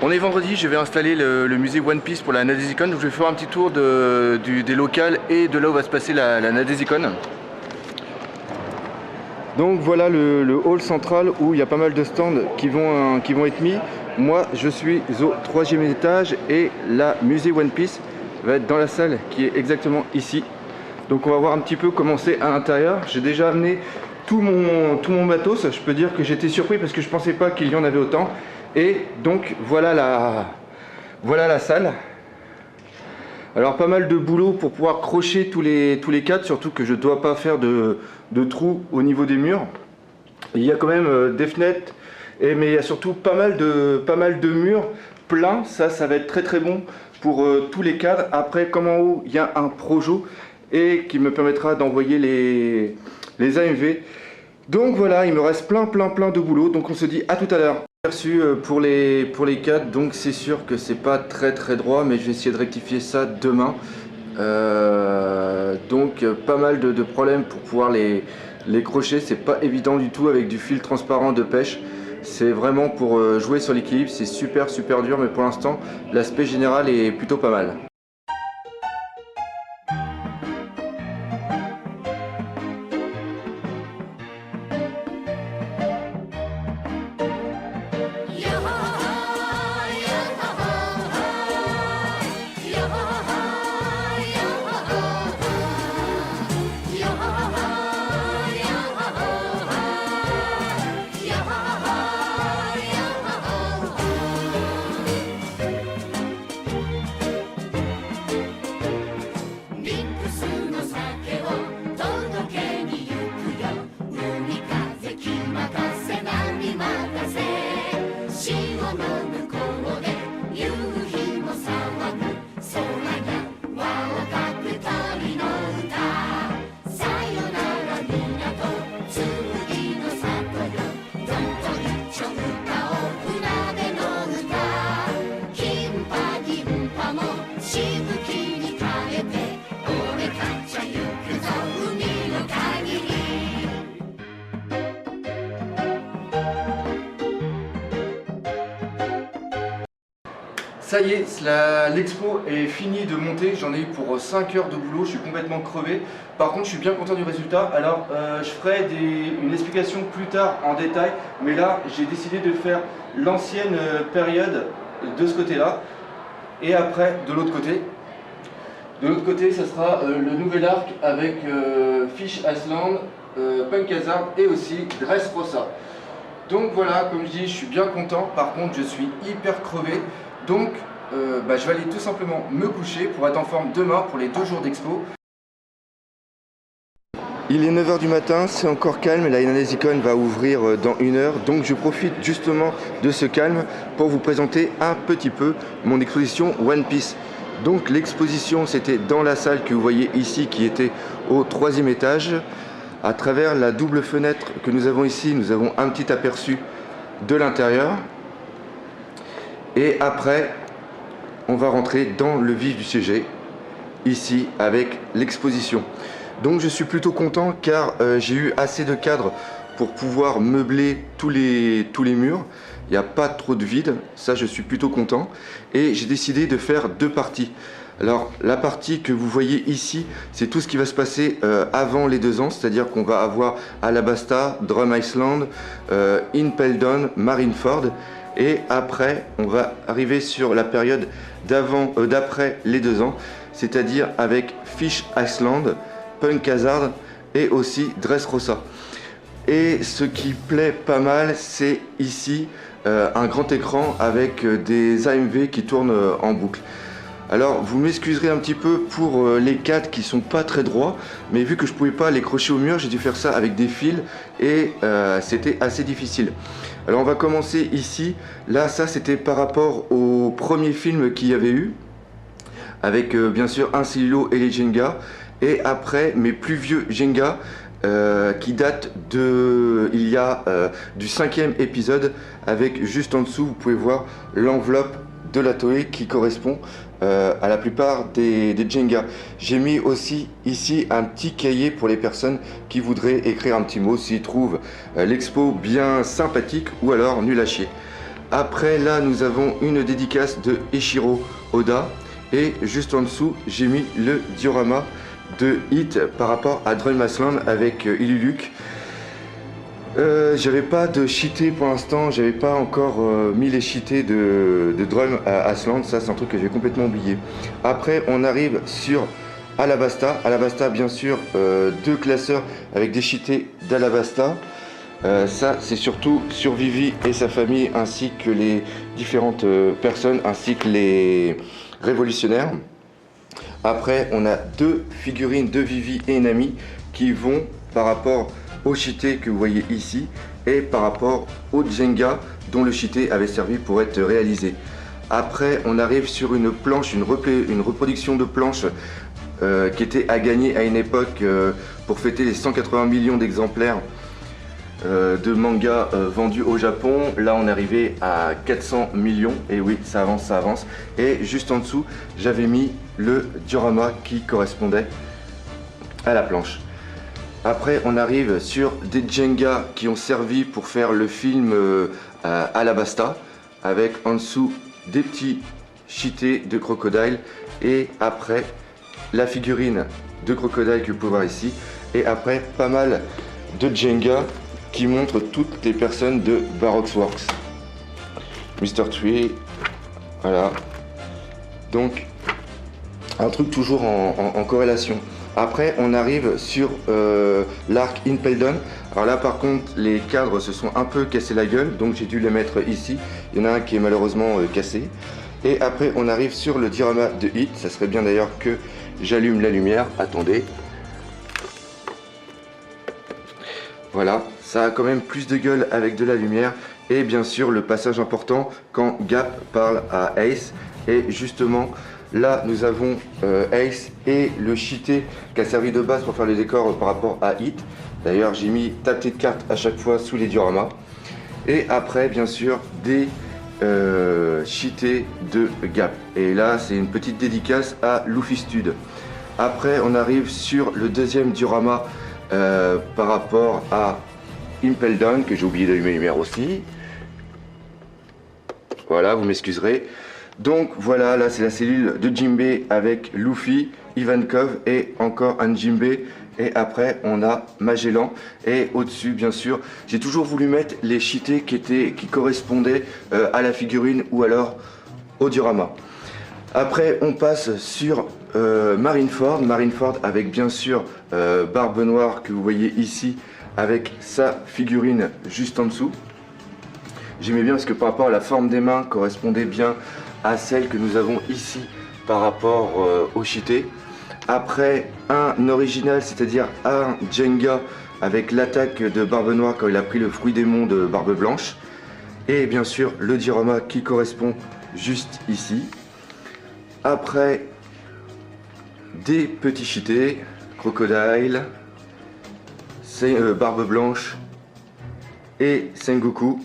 On est vendredi, je vais installer le musée One Piece pour la Nadesicon. Je vais faire un petit tour des locales et de là où va se passer la Nadesicon. Donc voilà le hall central où il y a pas mal de stands qui vont être mis. Moi je suis au 3e étage et la musée One Piece va être dans la salle qui est exactement ici. Donc on va voir un petit peu comment c'est à l'intérieur. J'ai déjà amené tout mon matos. Je peux dire que j'étais surpris parce que je pensais pas qu'il y en avait autant. Et donc voilà la salle. Alors pas mal de boulot pour pouvoir crocher tous les cadres, surtout que je ne dois pas faire de trous au niveau des murs. Il y a quand même des fenêtres, mais il y a surtout pas mal de murs pleins. Ça va être très bon pour tous les cadres. Après, comme en haut, il y a un projo et qui me permettra d'envoyer les AMV. Donc voilà, il me reste plein de boulot. Donc on se dit à tout à l'heure. Aperçu pour les cadres, donc c'est sûr que c'est pas très droit, mais je vais essayer de rectifier ça demain. Donc pas mal de problèmes pour pouvoir les crocher. C'est pas évident du tout avec du fil transparent de pêche. C'est vraiment pour jouer sur l'équilibre. C'est super dur, mais pour l'instant l'aspect général est plutôt pas mal. Ça y est, l'expo est finie de monter, j'en ai eu pour 5 heures de boulot, je suis complètement crevé. Par contre, je suis bien content du résultat. Alors, je ferai une explication plus tard en détail, mais là, j'ai décidé de faire l'ancienne période de ce côté-là, et après, de l'autre côté. De l'autre côté, ça sera le nouvel arc avec Fish Island, Punk Hazard et aussi Dressrosa. Donc voilà, comme je dis, je suis bien content. Par contre, je suis hyper crevé. Donc, je vais aller tout simplement me coucher pour être en forme demain pour les 2 jours d'expo. Il est 9 h du matin, c'est encore calme, la Nadesicon va ouvrir dans 1 heure, donc je profite justement de ce calme pour vous présenter un petit peu mon exposition One Piece. Donc l'exposition, c'était dans la salle que vous voyez ici, qui était au 3e étage. À travers la double fenêtre que nous avons ici, nous avons un petit aperçu de l'intérieur. Et après, on va rentrer dans le vif du sujet, ici, avec l'exposition. Donc je suis plutôt content car j'ai eu assez de cadres pour pouvoir meubler tous les murs. Il n'y a pas trop de vide, ça je suis plutôt content. Et j'ai décidé de faire 2 parties. Alors la partie que vous voyez ici, c'est tout ce qui va se passer avant les 2 ans, c'est-à-dire qu'on va avoir Alabasta, Drum Island, Impel Down, Marineford. Et après, on va arriver sur la période d'après les 2 ans, c'est-à-dire avec Fish Island, Punk Hazard et aussi Dressrosa. Et ce qui plaît pas mal, c'est ici un grand écran avec des AMV qui tournent en boucle. Alors vous m'excuserez un petit peu pour les cadres qui sont pas très droits, mais vu que je pouvais pas les crocher au mur, j'ai dû faire ça avec des fils et c'était assez difficile. Alors on va commencer ici. Là, ça c'était par rapport au premier film qu'il y avait eu, avec bien sûr un Cellulo et les Jenga, et après mes plus vieux Jenga qui datent du 5e épisode, avec juste en dessous, vous pouvez voir l'enveloppe de la Toei qui correspond à la plupart des Jenga. J'ai mis aussi ici un petit cahier pour les personnes qui voudraient écrire un petit mot s'ils trouvent l'expo bien sympathique ou alors nul à chier. Après là nous avons une dédicace de Eiichiro Oda et juste en dessous j'ai mis le diorama de Hit par rapport à Drum Asland avec Iluluk. J'avais pas de cheaté pour l'instant, j'avais pas encore mis les cheatés de Drum Asland, ça c'est un truc que j'ai complètement oublié. Après on arrive sur Alabasta, Alabasta bien sûr, deux classeurs avec des cheatés d'Alabasta. Ça c'est surtout sur Vivi et sa famille ainsi que les différentes personnes ainsi que les révolutionnaires. Après on a deux figurines de Vivi et Nami qui vont par rapport au cheaté que vous voyez ici et par rapport au Jenga dont le cheaté avait servi pour être réalisé. Après on arrive sur une planche, une reproduction de planche qui était à gagner à une époque pour fêter les 180 millions d'exemplaires de mangas vendus au Japon. Là on est arrivé à 400 millions et oui ça avance, ça avance. Et juste en dessous j'avais mis le diorama qui correspondait à la planche. Après on arrive sur des Jenga qui ont servi pour faire le film Alabasta avec en dessous des petits cheatés de crocodile et après la figurine de crocodile que vous pouvez voir ici et après pas mal de Jenga qui montrent toutes les personnes de Baroque Works. Mr. Tree, voilà. Donc un truc toujours en corrélation. Après on arrive sur l'arc Impel Down. Alors là par contre les cadres se sont un peu cassés la gueule donc j'ai dû les mettre ici. Il y en a un qui est malheureusement cassé. Et après on arrive sur le diorama de Hit. Ça serait bien d'ailleurs que j'allume la lumière. Attendez. Voilà, ça a quand même plus de gueule avec de la lumière. Et bien sûr le passage important quand Gap parle à Ace. Et justement là nous avons Ace et le cheaté qui a servi de base pour faire le décor par rapport à Hit. D'ailleurs j'ai mis ta petite carte à chaque fois sous les dioramas. Et après bien sûr des cheatés de Gap. Et là c'est une petite dédicace à Luffy Stud. Après on arrive sur le deuxième diorama par rapport à Impel Down que j'ai oublié d'allumer la lumière aussi. Voilà, vous m'excuserez. Donc voilà, là c'est la cellule de Jinbei avec Luffy, Ivankov et encore un Jinbei. Et après on a Magellan et au-dessus bien sûr j'ai toujours voulu mettre les cheatés qui correspondaient à la figurine ou alors au diorama. Après on passe sur Marineford, Marineford avec bien sûr Barbe Noire que vous voyez ici avec sa figurine juste en dessous. J'aimais bien parce que par rapport à la forme des mains correspondait bien à celle que nous avons ici par rapport au cheaté. Après un original, c'est-à-dire un Jenga avec l'attaque de Barbe Noire quand il a pris le fruit démon de Barbe Blanche. Et bien sûr le diorama qui correspond juste ici. Après des petits cheatés, Crocodile, Barbe Blanche et Sengoku.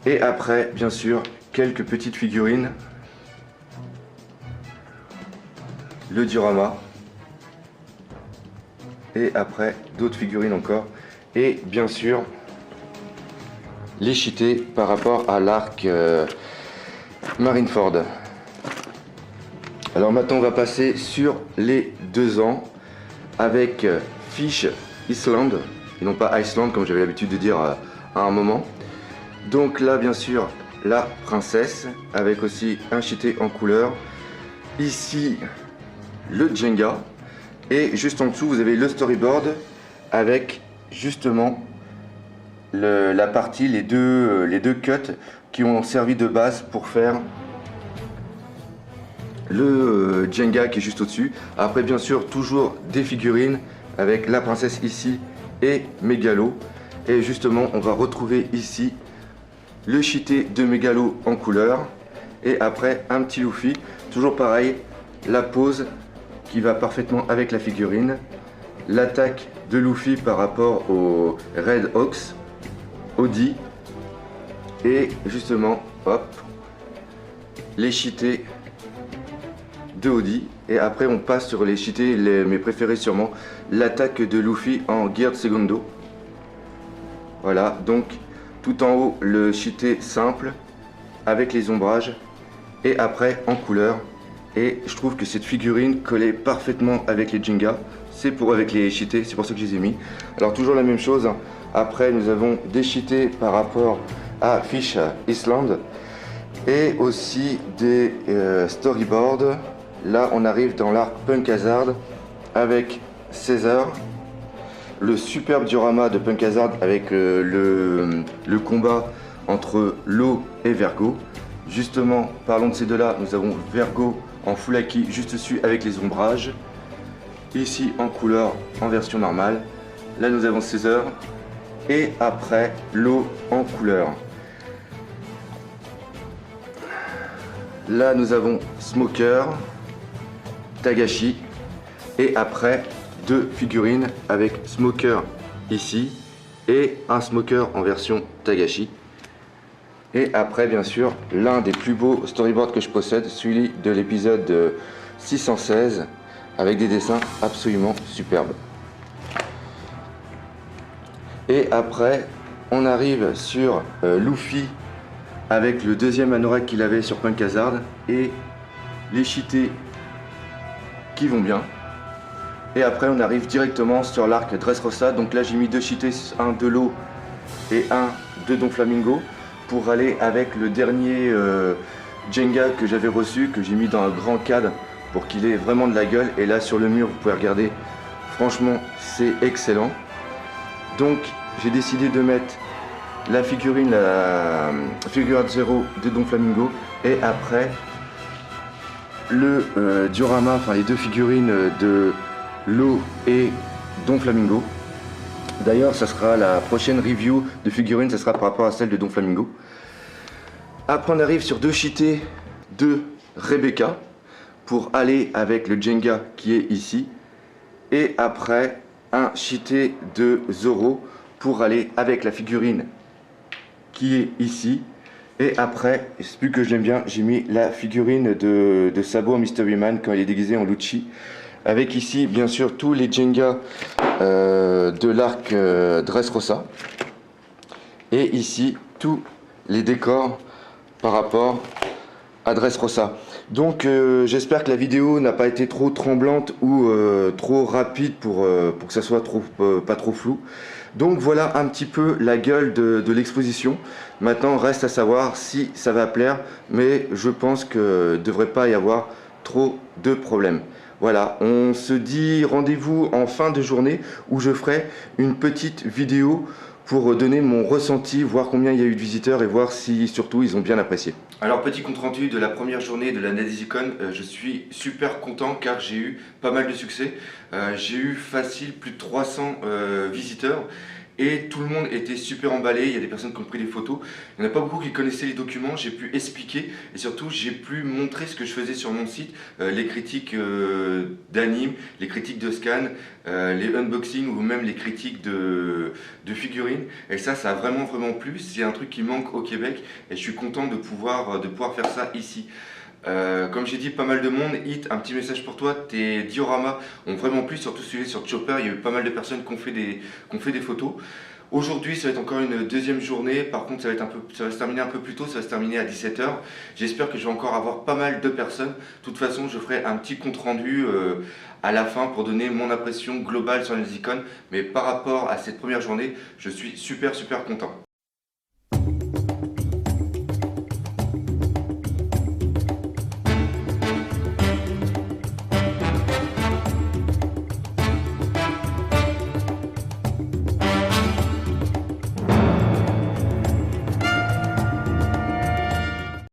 Et après bien sûr quelques petites figurines. Le diorama et après d'autres figurines encore et bien sûr les cheatés par rapport à l'arc Marineford. Alors maintenant on va passer sur les 2 ans avec Fish Island et non pas Iceland comme j'avais l'habitude de dire à un moment. Donc là bien sûr la princesse avec aussi un cheaté en couleur. Ici le Jenga et juste en dessous vous avez le storyboard avec justement la partie, les deux cuts qui ont servi de base pour faire le Jenga qui est juste au dessus. Après bien sûr toujours des figurines avec la princesse ici et Mégalo et justement on va retrouver ici le cheaté de Mégalo en couleur et après un petit Luffy, toujours pareil, la pose qui va parfaitement avec la figurine, l'attaque de Luffy par rapport au Red Ox, Audi, et justement, hop, les cheatés de Audi. Et après on passe sur les cheatés, mes préférés sûrement, l'attaque de Luffy en Geared Segundo. Voilà, donc Tout en haut, le cheaté simple avec les ombrages et après en couleur. Et je trouve que cette figurine collait parfaitement avec les Jenga. C'est pour avec les cheatés, c'est pour ça que je les ai mis. Alors toujours la même chose. Après nous avons des cheatés par rapport à Fish Island et aussi des storyboards. Là on arrive dans l'arc Punk Hazard avec César, le superbe diorama de Punk Hazard avec le combat entre Lo et Vergo. Justement, parlons de ces deux-là, nous avons Vergo en full Aki juste dessus avec les ombrages. Ici en couleur en version normale. Là nous avons César et après Lo en couleur. Là nous avons Smoker, Tagashi et après deux figurines avec Smoker ici et un Smoker en version Tagashi. Et après bien sûr l'un des plus beaux storyboards que je possède, celui de l'épisode 616 avec des dessins absolument superbes. Et après on arrive sur Luffy avec le deuxième anorak qu'il avait sur Punk Hazard et les cheatés qui vont bien. Et après on arrive directement sur l'arc Dressrosa. Donc là j'ai mis deux cheatés, un de Lo et un de Don Flamingo, pour aller avec le dernier Jenga que j'avais reçu, que j'ai mis dans un grand cadre pour qu'il ait vraiment de la gueule. Et là sur le mur vous pouvez regarder, franchement c'est excellent. Donc j'ai décidé de mettre la figurine, la figure zéro de Don Flamingo et après le diorama, enfin les deux figurines de Lo et Don Flamingo. D'ailleurs ça sera la prochaine review de figurines, ça sera par rapport à celle de Don Flamingo. Après on arrive sur deux cheatés de Rebecca pour aller avec le Jenga qui est ici. Et après un cheaté de Zoro pour aller avec la figurine qui est ici. Et après, plus que je l'aime bien, j'ai mis la figurine de Sabo en Mystery Man quand il est déguisé en Lucci. Avec ici, bien sûr, tous les Jenga de l'arc Dressrosa. Et ici, tous les décors par rapport à Dressrosa. Donc, j'espère que la vidéo n'a pas été trop tremblante ou trop rapide pour que ça soit pas trop flou. Donc voilà un petit peu la gueule de l'exposition. Maintenant reste à savoir si ça va plaire, mais je pense que devrait pas y avoir trop de problèmes. Voilà, on se dit rendez-vous en fin de journée où je ferai une petite vidéo pour donner mon ressenti, voir combien il y a eu de visiteurs et voir si surtout ils ont bien apprécié. Alors petit compte rendu de la première journée de la NadieZCon, je suis super content car j'ai eu pas mal de succès. J'ai eu facile plus de 300 visiteurs. Et tout le monde était super emballé, il y a des personnes qui ont pris des photos. Il n'y en a pas beaucoup qui connaissaient les documents, j'ai pu expliquer et surtout j'ai pu montrer ce que je faisais sur mon site, les critiques d'anime, les critiques de scan, les unboxings ou même les critiques de figurines. Et ça a vraiment plu, c'est un truc qui manque au Québec et je suis content de pouvoir faire ça ici. Comme j'ai dit, pas mal de monde. Hit, un petit message pour toi, tes dioramas ont vraiment plu, surtout celui sur Chopper. Il y a eu pas mal de personnes qui ont fait des photos. Aujourd'hui ça va être encore une deuxième journée, par contre ça va se terminer un peu plus tôt, ça va se terminer à 17 h. J'espère que je vais encore avoir pas mal de personnes. De toute façon je ferai un petit compte rendu à la fin pour donner mon impression globale sur les icônes. Mais par rapport à cette première journée, je suis super content.